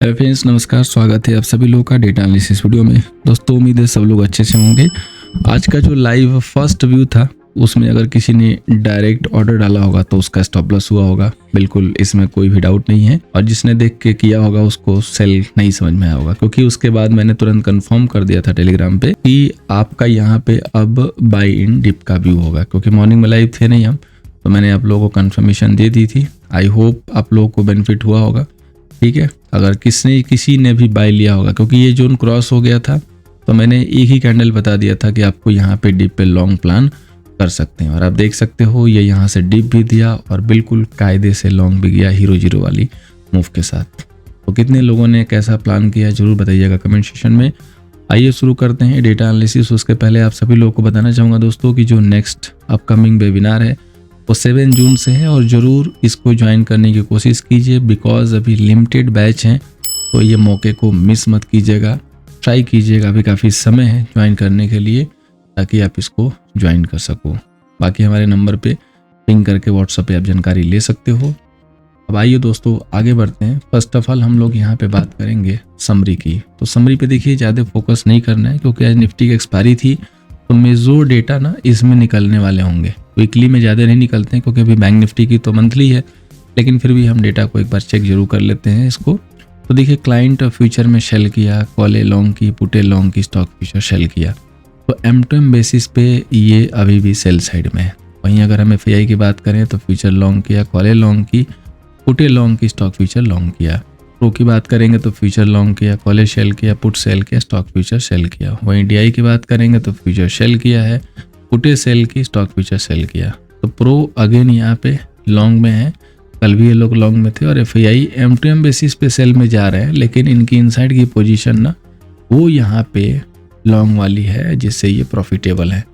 Hello friends, नमस्कार। स्वागत है आप सभी लोगों का डेटा एनालिसिस वीडियो में। दोस्तों, उम्मीद है सब लोग अच्छे से होंगे। आज का जो लाइव फर्स्ट व्यू था उसमें अगर किसी ने डायरेक्ट ऑर्डर डाला होगा तो उसका स्टॉप लॉस हुआ होगा, बिल्कुल इसमें कोई भी डाउट नहीं है। और जिसने देख के किया होगा उसको सेल नहीं समझ में आया होगा, क्योंकि उसके बाद मैंने तुरंत कंफर्म कर दिया था टेलीग्राम पे कि आपका यहाँ पे अब बाई इन डिप का व्यू होगा, क्योंकि मॉर्निंग में लाइव थे नहीं हम, तो मैंने आप लोगों को कंफर्मेशन दे दी थी। आई होप आप लोगों को बेनिफिट हुआ होगा। ठीक है, अगर किसी ने भी बाय लिया होगा, क्योंकि ये जोन क्रॉस हो गया था तो मैंने एक ही कैंडल बता दिया था कि आपको यहाँ पे डिप पे लॉन्ग प्लान कर सकते हैं। और आप देख सकते हो ये यहाँ से डिप भी दिया और बिल्कुल कायदे से लॉन्ग भी गया हीरो जीरो वाली मूव के साथ। तो कितने लोगों ने कैसा प्लान किया जरूर बताइएगा कमेंट सेक्शन में। आइए शुरू करते हैं डेटा एनालिसिस। उसके पहले आप सभी लोगों को बताना चाहूँगा दोस्तों कि जो नेक्स्ट अपकमिंग वेबिनार है वो 7 जून से है, और ज़रूर इसको ज्वाइन करने की कोशिश कीजिए, बिकॉज अभी लिमिटेड बैच हैं, तो ये मौके को मिस मत कीजिएगा। ट्राई कीजिएगा, अभी काफ़ी समय है ज्वाइन करने के लिए, ताकि आप इसको ज्वाइन कर सको। बाकी हमारे नंबर पे पिंग करके व्हाट्सएप पे आप जानकारी ले सकते हो। अब आइए दोस्तों आगे बढ़ते हैं। फर्स्ट ऑफ ऑल हम लोग यहाँ पे बात करेंगे समरी की। तो समरी पे देखिए ज़्यादा फोकस नहीं करना है, क्योंकि आज निफ्टी की एक्सपायरी थी, तो मेजोर डेटा ना इसमें निकलने वाले होंगे। वीकली में ज़्यादा नहीं निकलते हैं, क्योंकि अभी बैंक निफ्टी की तो मंथली है, लेकिन फिर भी हम डेटा को एक बार चेक जरूर कर लेते हैं इसको। तो देखिए क्लाइंट फ्यूचर में शेल किया, कॉले लॉन्ग की, पुटे लॉन्ग की, स्टॉक फ्यूचर शेल किया। तो M2M बेसिस पे ये अभी भी सेल साइड में है। वहीं अगर हम FII की बात करें तो फ्यूचर लॉन्ग किया, कॉले लॉन्ग की, पुटे लॉन्ग की, स्टॉक फ्यूचर लॉन्ग किया। प्रो की बात करेंगे तो फ्यूचर लॉन्ग किया, कॉले शेल किया, पुट सेल किया, स्टॉक फ्यूचर सेल किया। वहीं DI की बात करेंगे तो फ्यूचर सेल किया है, पुटे सेल की, स्टॉक फ्यूचर सेल किया। तो प्रो अगेन यहाँ पे लॉन्ग में है, कल भी ये लोग लॉन्ग में थे। और FII M2M बेसिस पे सेल में जा रहे हैं, लेकिन इनकी इनसाइड की पोजीशन ना वो यहाँ पे लॉन्ग वाली है, जिससे ये प्रॉफिटेबल है।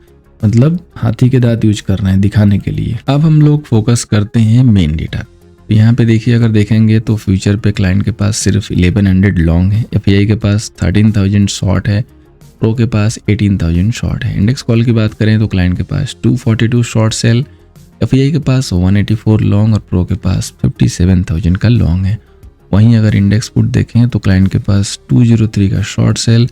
मतलब हाथी के दांत यूज कर रहे हैं दिखाने के लिए। अब हम लोग फोकस करते हैं मेन डेटा। तो यहाँ पे देखिए अगर देखेंगे तो फ्यूचर पे क्लाइंट के पास सिर्फ 1100 लॉन्ग है, FII के पास 13,000 शॉर्ट है, प्रो के पास 18,000 शॉर्ट है। इंडेक्स कॉल की बात करें तो क्लाइंट के पास 242 शॉर्ट सेल, FII के पास 184 लॉन्ग और प्रो के पास 57,000 का लॉन्ग है। वहीं अगर इंडेक्स पुट देखें तो क्लाइंट के पास 203 का शॉर्ट सेल,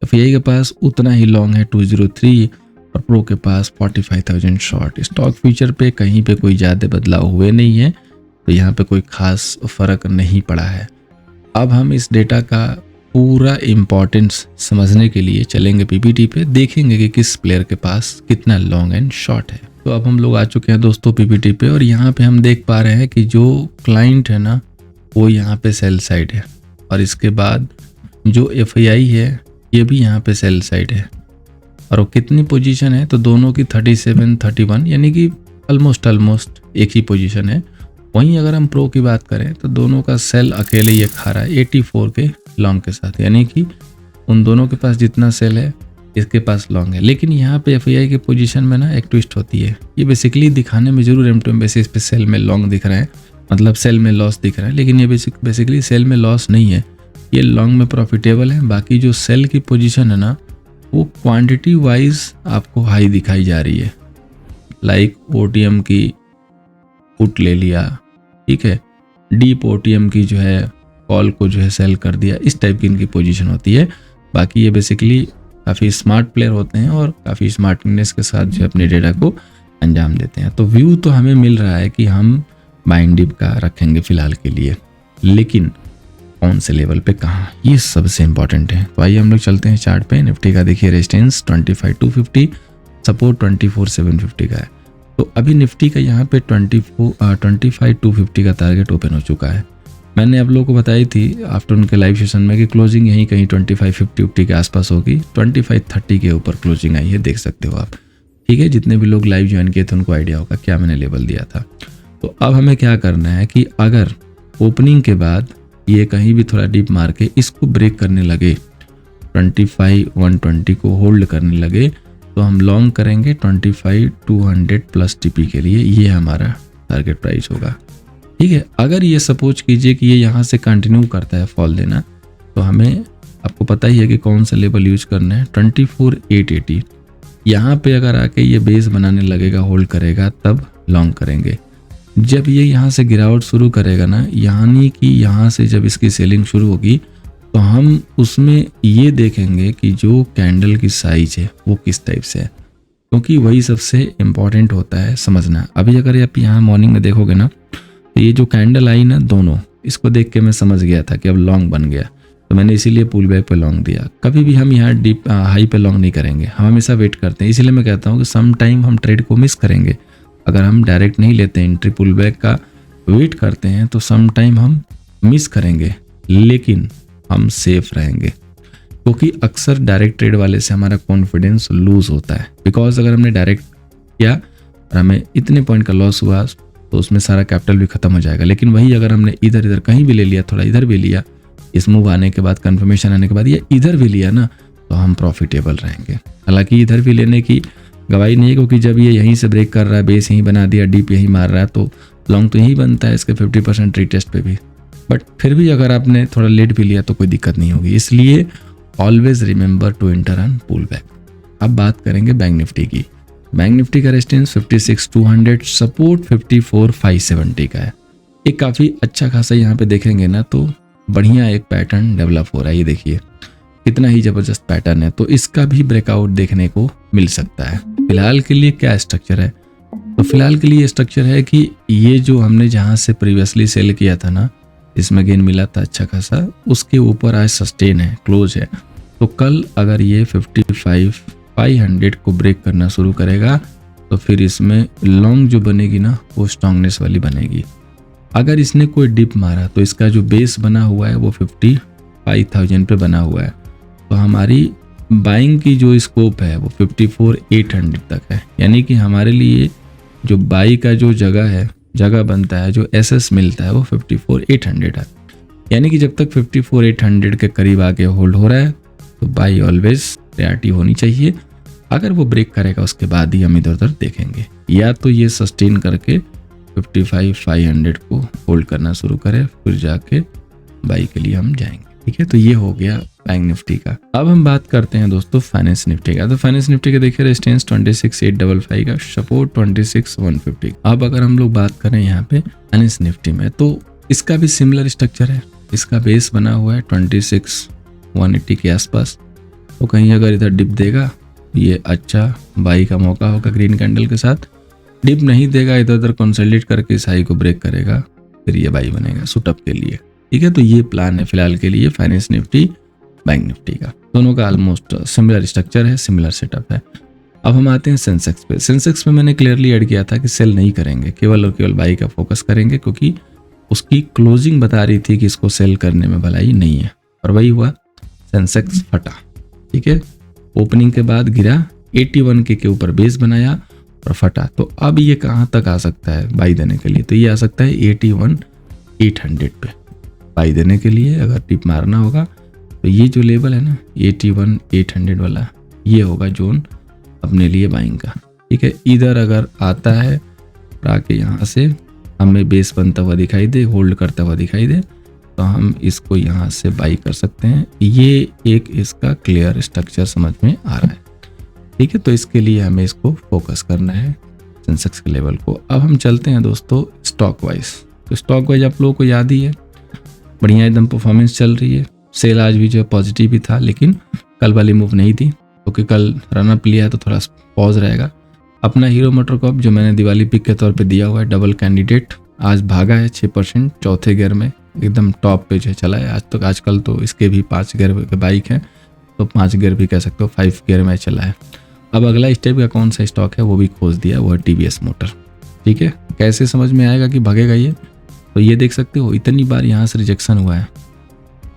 FII के पास उतना ही लॉन्ग है 203 और प्रो के पास 45,000 शॉर्ट। स्टॉक फ्यूचर पे कहीं पे कोई ज़्यादा बदलाव हुए नहीं है, तो यहाँ पे कोई खास फर्क नहीं पड़ा है। अब हम इस डेटा का पूरा इम्पोर्टेंस समझने के लिए चलेंगे PPT पे, देखेंगे कि किस प्लेयर के पास कितना लॉन्ग एंड शॉर्ट है। तो अब हम लोग आ चुके हैं दोस्तों PPT पे, और यहाँ पे हम देख पा रहे हैं कि जो क्लाइंट है ना वो यहाँ पे सेल साइड है, और इसके बाद जो FII है ये भी यहाँ पे सेल साइड है। और वो कितनी पोजीशन है तो दोनों की 37, 31, यानी कि ऑलमोस्ट एक ही पोजीशन है। वहीं अगर हम प्रो की बात करें तो दोनों का सेल अकेले ये खा रहा है 84 के लॉन्ग के साथ, यानी कि उन दोनों के पास जितना सेल है इसके पास लॉन्ग है। लेकिन यहाँ पे FII के पोजीशन में ना एक ट्विस्ट होती है। ये बेसिकली दिखाने में जरूर M2M बेसिस पे सेल में लॉन्ग दिख रहा है, मतलब सेल में लॉस दिख रहा है, लेकिन ये बेसिकली सेल में लॉस नहीं है, ये लॉन्ग में प्रॉफिटेबल है। बाकी जो सेल की पोजीशन है ना वो क्वांटिटी वाइज आपको हाई दिखाई जा रही है। लाइक OTM की पुट ले लिया, ठीक है, डीप OTM की जो है कॉल को जो है सेल कर दिया, इस टाइप की इनकी पोजीशन होती है। बाकी ये बेसिकली काफ़ी स्मार्ट प्लेयर होते हैं और काफ़ी स्मार्टनेस के साथ जो अपने डेटा को अंजाम देते हैं। तो व्यू तो हमें मिल रहा है कि हम बाइंग डिप का रखेंगे फिलहाल के लिए, लेकिन कौन से लेवल पे कहाँ, ये सबसे इंपॉर्टेंट है। तो आइए हम लोग चलते हैं चार्ट पे। निफ्टी का देखिए रेजिस्टेंस 25,250, सपोर्ट 24,750 का है। तो अभी निफ्टी का यहाँ पे 25,250 का टारगेट ओपन हो चुका है। मैंने आप लोगों को बताई थी आफ्टरनून के लाइव सेशन में कि क्लोजिंग यहीं कहीं 25,50 के आसपास होगी। 25,30 के ऊपर क्लोजिंग आई है, देख सकते हो आप। ठीक है, जितने भी लोग लाइव ज्वाइन किए थे उनको आइडिया होगा क्या मैंने लेवल दिया था। तो अब हमें क्या करना है कि अगर ओपनिंग के बाद ये कहीं भी थोड़ा डीप मार के इसको ब्रेक करने लगे, 25,120 को होल्ड करने लगे, तो हम लॉन्ग करेंगे 25,200 प्लस TP के लिए। ये हमारा टारगेट प्राइस होगा। ठीक है, अगर ये सपोज कीजिए कि ये यहाँ से कंटिन्यू करता है फॉल देना, तो हमें आपको पता ही है कि कौन सा लेवल यूज करना है, 24,880। यहाँ पे अगर आके ये बेस बनाने लगेगा, होल्ड करेगा, तब लॉन्ग करेंगे। जब ये यहाँ से गिरावट शुरू करेगा ना, यानी कि यहाँ से जब इसकी सेलिंग शुरू होगी तो हम उसमें ये देखेंगे कि जो कैंडल की साइज है वो किस टाइप से है, क्योंकि वही सबसे इम्पॉर्टेंट होता है समझना। अभी अगर आप यहाँ मॉर्निंग में देखोगे ना, तो ये जो कैंडल आई ना दोनों, इसको देख के मैं समझ गया था कि अब लॉन्ग बन गया, तो मैंने इसीलिए पुल बैक पे लॉन्ग दिया। कभी भी हम यहाँ डीप हाई पे लॉन्ग नहीं करेंगे, हम हमेशा वेट करते हैं। इसीलिए मैं कहता हूँ कि सम टाइम हम ट्रेड को मिस करेंगे। अगर हम डायरेक्ट नहीं लेते एंट्री, पुल बैक का वेट करते हैं, तो सम टाइम हम मिस करेंगे, लेकिन हम सेफ रहेंगे, क्योंकि अक्सर डायरेक्ट ट्रेड वाले से हमारा कॉन्फिडेंस लूज होता है। बिकॉज अगर हमने डायरेक्ट किया और हमें इतने पॉइंट का लॉस हुआ तो उसमें सारा कैपिटल भी खत्म हो जाएगा। लेकिन वही अगर हमने इधर इधर कहीं भी ले लिया, थोड़ा इधर भी लिया, इस मूव आने के बाद, कंफर्मेशन आने के बाद, या इधर भी लिया ना, तो हम प्रॉफिटेबल रहेंगे। हालांकि इधर भी लेने की गवाही नहीं है, क्योंकि जब ये यहीं से ब्रेक कर रहा है, बेस यहीं बना दिया, डीप यहीं मार रहा है, तो लॉन्ग तो यहीं बनता है इसके 50% रीटेस्ट पे भी। बट फिर भी अगर आपने थोड़ा लेट भी लिया तो कोई दिक्कत नहीं होगी। इसलिए always remember to enter on pull back. अब बात करेंगे बैंक निफ्टी की। बैंक निफ्टी का रेजिस्टेंस 56,200, सपोर्ट 54,570 का है। एक काफ़ी अच्छा खासा यहाँ पे देखेंगे ना तो बढ़िया एक पैटर्न डेवलप हो रहा है। ये देखिए कितना ही ज़बरदस्त पैटर्न है, तो इसका भी ब्रेकआउट देखने को मिल सकता है। फिलहाल के लिए क्या स्ट्रक्चर है, तो फिलहाल के लिए स्ट्रक्चर है कि ये जो हमने जहाँ से प्रीवियसली सेल किया था ना, इसमें गेन मिला था अच्छा खासा, उसके ऊपर आज सस्टेन है, क्लोज है। तो कल अगर ये 55,500 को ब्रेक करना शुरू करेगा तो फिर इसमें लॉन्ग जो बनेगी ना वो स्ट्रांगनेस वाली बनेगी। अगर इसने कोई डिप मारा तो इसका जो बेस बना हुआ है वो 55,000 पे बना हुआ है, तो हमारी बाइंग की जो स्कोप है वो 54,800 तक है। यानी कि हमारे लिए जो बाई का जो जगह बनता है, जो एसएस मिलता है, वो 54,800 है। यानी कि जब तक 54,800 के करीब आके होल्ड हो रहा है तो बाई ऑलवेज प्रायोरिटी होनी चाहिए। अगर वो ब्रेक करेगा उसके बाद ही हम इधर उधर देखेंगे, या तो ये सस्टेन करके 55,500 को होल्ड करना शुरू करे, फिर जाके बाई के लिए हम जाएंगे। ठीक है, तो ये हो गया बैंक निफ्टी का। अब हम बात करते हैं दोस्तों फाइनेंस निफ्टी का। तो फाइनेंस निफ्टी का देखिए रेजिस्टेंस 26,855 का, सपोर्ट 26,150। अब अगर हम लोग बात करें यहाँ पे फाइनेंस निफ्टी में, तो इसका भी सिमिलर स्ट्रक्चर है। इसका बेस बना हुआ है 26,180 के आसपास, तो कहीं अगर इधर डिप देगा ये अच्छा बाई का मौका होगा ग्रीन कैंडल के साथ। डिप नहीं देगा, इधर उधर कंसोलिडेट करके इस हाई को ब्रेक करेगा, फिर ये बाई बनेगा सुटअप के लिए। ठीक है, तो ये प्लान है फिलहाल के लिए फाइनेंस निफ्टी बैंक निफ्टी का। दोनों का ऑलमोस्ट सिमिलर स्ट्रक्चर है, सिमिलर सेटअप है। अब हम आते हैं सेंसेक्स पे। सेंसेक्स पे मैंने क्लियरली ऐड किया था कि सेल नहीं करेंगे, केवल और केवल बाई का फोकस करेंगे, क्योंकि उसकी क्लोजिंग बता रही थी कि इसको सेल करने में भलाई नहीं है, और वही हुआ, सेंसेक्स फटा। ठीक है, ओपनिंग के बाद गिरा, 81 के ऊपर बेस बनाया और फटा। तो अब ये कहाँ तक आ सकता है बाई देने के लिए, तो ये आ सकता है 81,800 पे बाई देने के लिए। अगर टिप मारना होगा तो ये जो लेवल है ना 81,800 वाला, ये होगा जोन अपने लिए बाइंग का। ठीक है, इधर अगर आता है और आके यहाँ से हमें बेस बनता हुआ दिखाई दे, होल्ड करता हुआ दिखाई दे, तो हम इसको यहाँ से बाई कर सकते हैं। ये एक इसका क्लियर स्ट्रक्चर समझ में आ रहा है। ठीक है, तो इसके लिए हमें इसको फोकस करना है, सेंसेक्स के लेवल को। अब हम चलते हैं दोस्तों स्टॉक वाइज। तो स्टॉक वाइज आप लोगों को याद ही है, बढ़िया एकदम परफॉर्मेंस चल रही है। सेल आज भी जो है पॉजिटिव ही था, लेकिन कल वाली मूव नहीं थी, क्योंकि कल रनअप लिया है तो थोड़ा पॉज रहेगा। अपना हीरो मोटोकॉर्प जो मैंने दिवाली पिक के तौर पे दिया हुआ है, डबल कैंडिडेट, आज भागा है 6%, चौथे गियर में एकदम टॉप पे जो चला है आज तक। आजकल तो इसके भी 5 गियर के बाइक हैं, तो 5 गियर भी कह सकते हो, 5 गियर में चला है। अब अगला स्टेप का कौन सा स्टॉक है वो भी खोज दिया, वो है टीवीएस मोटर। ठीक है, कैसे समझ में आएगा कि भागेगा ये, तो ये देख सकते हो इतनी बार यहाँ से रिजेक्शन हुआ है।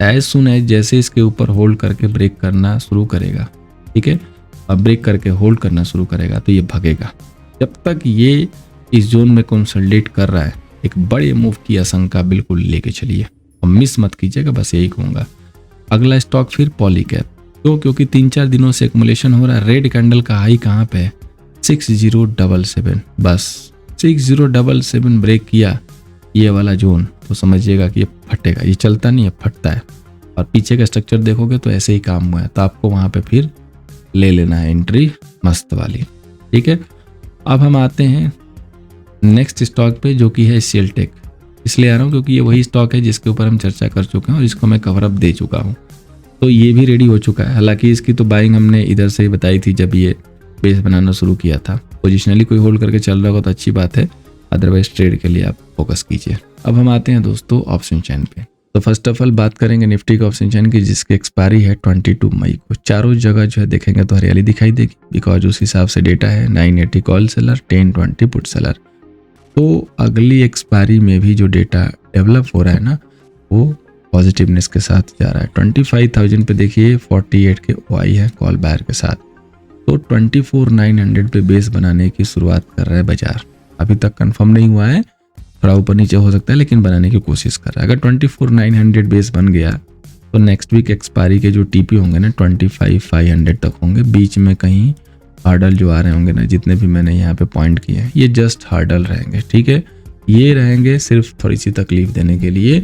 एज सुन एज जैसे इसके ऊपर होल्ड करके ब्रेक करना शुरू करेगा, ठीक है, अब ब्रेक करके होल्ड करना शुरू करेगा तो ये भागेगा। जब तक ये इस जोन में कंसोलिडेट कर रहा है, एक बड़े मूव की आशंका बिल्कुल लेके चलिए और मिस मत कीजिएगा, बस यही कहूँगा। अगला स्टॉक फिर पॉलीकैब, क्योंकि 3-4 दिनों से एक्युमुलेशन हो रहा है। रेड कैंडल का हाई कहाँ पे है, 6077, बस 6077 ब्रेक किया ये वाला जोन, तो समझिएगा कि ये फटेगा। ये चलता नहीं है, फटता है। और पीछे का स्ट्रक्चर देखोगे तो ऐसे ही काम हुआ है, तो आपको वहाँ पे फिर ले लेना है एंट्री मस्त वाली। ठीक है, अब हम आते हैं नेक्स्ट स्टॉक पे जो कि है सीएलटेक, इसलिए आ रहा हूँ क्योंकि ये वही स्टॉक है जिसके ऊपर हम चर्चा कर चुके हैं और इसको मैं कवर अप दे चुका हूँ। तो ये भी रेडी हो चुका है। हालांकि इसकी तो बाइंग हमने इधर से ही बताई थी जब ये बेस बनाना शुरू किया था। पोजिशनली कोई होल्ड करके चल रहा होगा तो अच्छी बात है, अदरवाइज ट्रेड के लिए आप फोकस कीजिए। अब हम आते हैं दोस्तों ऑप्शन चैन पे। तो फर्स्ट ऑफ ऑल बात करेंगे निफ्टी के ऑप्शन चैन की, जिसकी एक्सपायरी है 22 मई को। चारों जगह जो है देखेंगे तो हरियाली दिखाई देगी, बिकॉज उस हिसाब से डेटा है 980 कॉल सेलर, 1020 पुट सेलर। तो अगली एक्सपायरी में भी जो डेटा डेवलप हो रहा है ना, वो पॉजिटिवनेस के साथ जा रहा है। 25,000 पे देखिए 48 के ओआई है कॉल बायर के साथ। तो 24,900 पे बेस बनाने की शुरुआत कर रहा है बाजार। अभी तक कंफर्म नहीं हुआ है, थोड़ा ऊपर नीचे हो सकता है, लेकिन बनाने की कोशिश कर रहा है। अगर 24,900 बेस बन गया तो नेक्स्ट वीक एक्सपायरी के जो टीपी होंगे ना 25,500 तक होंगे। बीच में कहीं हार्डल जो आ रहे होंगे ना, जितने भी मैंने यहाँ पे पॉइंट किए हैं, ये जस्ट हार्डल रहेंगे, ठीक है। ये रहेंगे सिर्फ थोड़ी सी तकलीफ देने के लिए,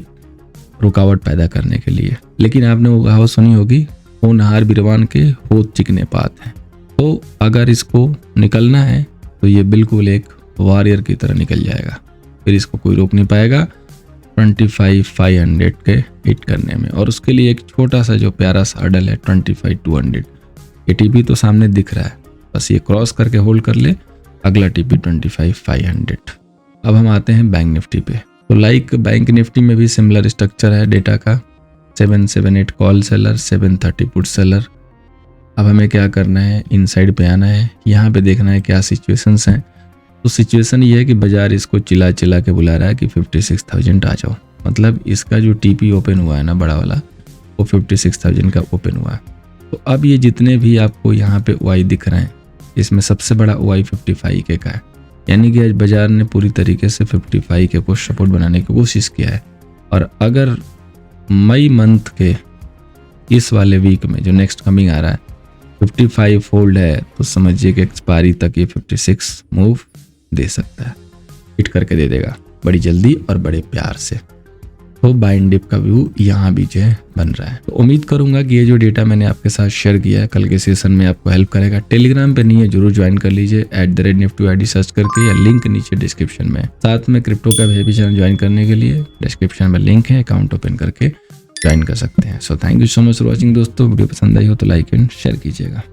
रुकावट पैदा करने के लिए। लेकिन आपने वो कहावत सुनी होगी, होनहार बिरवान के होत चिकने पात हैं। तो अगर इसको निकलना है तो ये बिल्कुल एक वॉरियर की तरह निकल जाएगा, फिर इसको कोई रोक नहीं पाएगा 25,500 के हिट करने में। और उसके लिए एक छोटा सा जो प्यारा सा हर्डल है 25,200। ये टीपी तो सामने दिख रहा है, बस ये क्रॉस करके होल्ड कर ले, अगला टीपी 25,500। अब हम आते हैं बैंक निफ्टी पे। तो लाइक बैंक निफ्टी में भी सिमिलर स्ट्रक्चर है डेटा का, 778 कॉल सेलर, 730 पुट सेलर। अब हमें क्या करना है, इनसाइड पे आना है, यहाँ पे देखना है क्या सिचुएशंस हैं। तो सिचुएशन ये है कि बाजार इसको चिल्ला चिल्ला के बुला रहा है कि 56,000 आ जाओ। मतलब इसका जो टीपी ओपन हुआ है ना बड़ा वाला, वो 56,000 का ओपन हुआ है। तो अब ये जितने भी आपको यहाँ पे ओआई दिख रहे हैं, इसमें सबसे बड़ा ओआई 55 के का है। यानी कि आज बाजार ने पूरी तरीके से 55 के को सपोर्ट बनाने की कोशिश किया है। और अगर मई मंथ के इस वाले वीक में जो नेक्स्ट कमिंग आ रहा है 55 होल्ड है, तो समझिए कि एक्सपायरी तक ये 56 मूव दे सकता है, हिट करके दे देगा बड़ी जल्दी और बड़े प्यार से। तो बाय एंड डिप का व्यू यहाँ भी जो है बन रहा है। तो उम्मीद करूंगा कि ये जो डेटा मैंने आपके साथ शेयर किया है कल के सेशन में आपको हेल्प करेगा। टेलीग्राम पे नहीं है जरूर ज्वाइन कर लीजिए, @nifty सर्च करके, या लिंक नीचे डिस्क्रिप्शन में। साथ में क्रिप्टो का भी चैनल ज्वाइन करने के लिए डिस्क्रिप्शन में लिंक है, अकाउंट ओपन करके ज्वाइन कर सकते हैं। So thank you so much for watching दोस्तों। वीडियो पसंद आई हो तो लाइक एंड शेयर कीजिएगा।